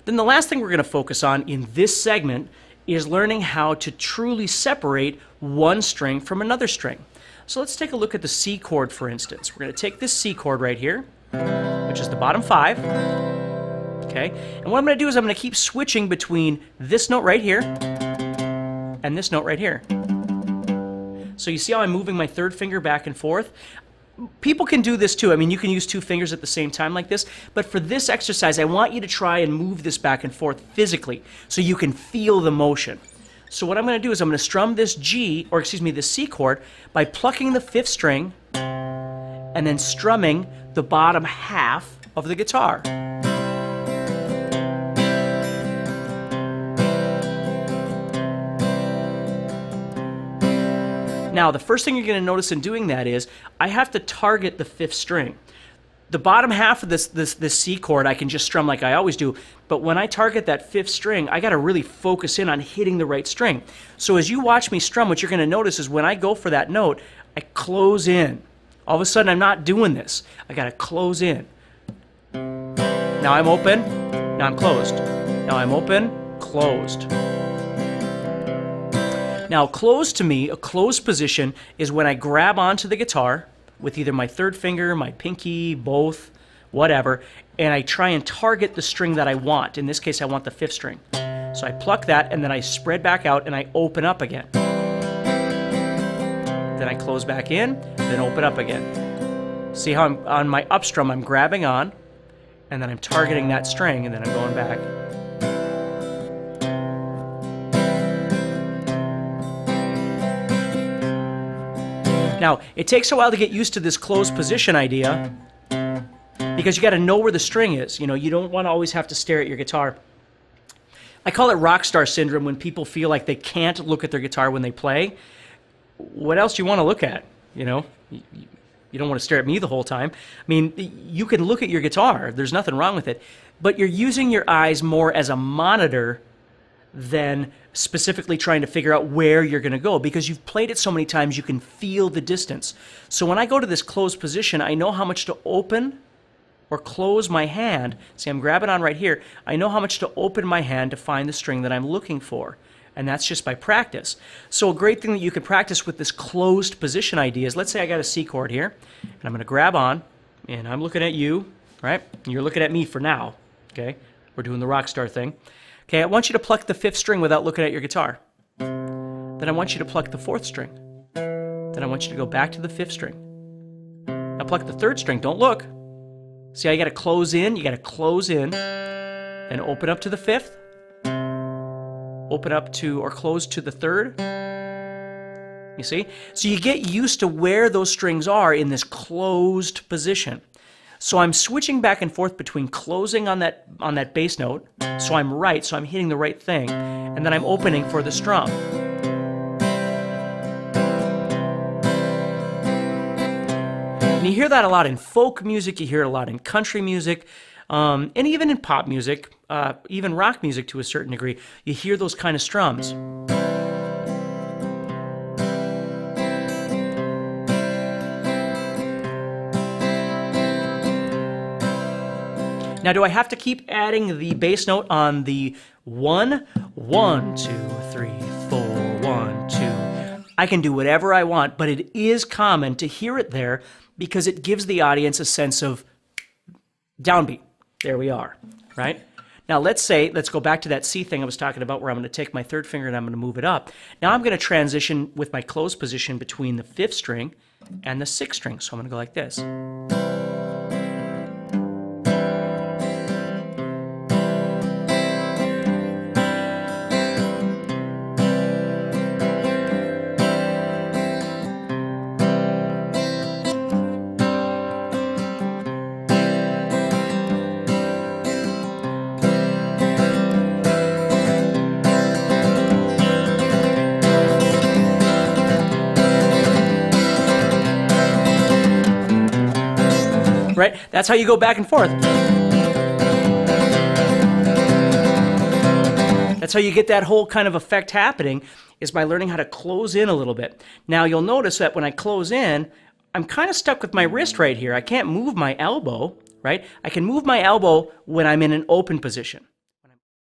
Then the last thing we're going to focus on in this segment is learning how to truly separate one string from another string. So let's take a look at the C chord, for instance. We're going to take this C chord right here, which is the bottom 5. Okay? And what I'm going to do is I'm going to keep switching between this note right here and this note right here. So you see how I'm moving my third finger back and forth? People can do this too. I mean, you can use 2 fingers at the same time like this, but for this exercise, I want you to try and move this back and forth physically so you can feel the motion. So what I'm going to do is I'm going to strum this this C chord by plucking the 5th string and then strumming the bottom half of the guitar. Now, the first thing you're going to notice in doing that is I have to target the 5th string. The bottom half of this C chord I can just strum like I always do, but when I target that 5th string, I got to really focus in on hitting the right string. So as you watch me strum, what you're going to notice is when I go for that note, I close in. All of a sudden, I'm not doing this. I got to close in. Now I'm open. Now I'm closed. Now I'm open, closed. Now, closed to me, a closed position is when I grab onto the guitar with either my 3rd finger, my pinky, both, whatever, and I try and target the string that I want. In this case, I want the 5th string. So I pluck that, and then I spread back out, and I open up again. Then I close back in, then open up again. See how I'm on my up strum, I'm grabbing on, and then I'm targeting that string, and then I'm going back. Now, it takes a while to get used to this closed position idea because you got to know where the string is. You know, you don't want to always have to stare at your guitar. I call it rock star syndrome when people feel like they can't look at their guitar when they play. What else do you want to look at? You know, you don't want to stare at me the whole time. I mean, you can look at your guitar. There's nothing wrong with it. But you're using your eyes more as a monitor than specifically trying to figure out where you're going to go, because you've played it so many times you can feel the distance. So when I go to this closed position, I know how much to open or close my hand. See, I'm grabbing on right here. I know how much to open my hand to find the string that I'm looking for, and that's just by practice. So a great thing that you can practice with this closed position idea is, let's say I got a C chord here, and I'm going to grab on, and I'm looking at you, right? And you're looking at me for now, okay? We're doing the rock star thing. Okay, I want you to pluck the 5th string without looking at your guitar. Then I want you to pluck the 4th string. Then I want you to go back to the 5th string. Now pluck the 3rd string, don't look. See how you got to close in? You got to close in and open up to the 5th. Open up to or close to the 3rd. You see? So you get used to where those strings are in this closed position. So I'm switching back and forth between closing on that bass note, so I'm right, so I'm hitting the right thing, and then I'm opening for the strum. And you hear that a lot in folk music, you hear it a lot in country music, and even in pop music, even rock music to a certain degree, you hear those kind of strums. Now, do I have to keep adding the bass note on the 1? 1, 2, 3, 4, 1, 2. I can do whatever I want, but it is common to hear it there because it gives the audience a sense of downbeat. There we are, right? Now, let's go back to that C thing I was talking about where I'm going to take my 3rd finger and I'm going to move it up. Now I'm going to transition with my closed position between the 5th string and the 6th string. So I'm going to go like this. Right? That's how you go back and forth. That's how you get that whole kind of effect happening, is by learning how to close in a little bit. Now you'll notice that when I close in, I'm kind of stuck with my wrist right here. I can't move my elbow, right? I can move my elbow when I'm in an open position.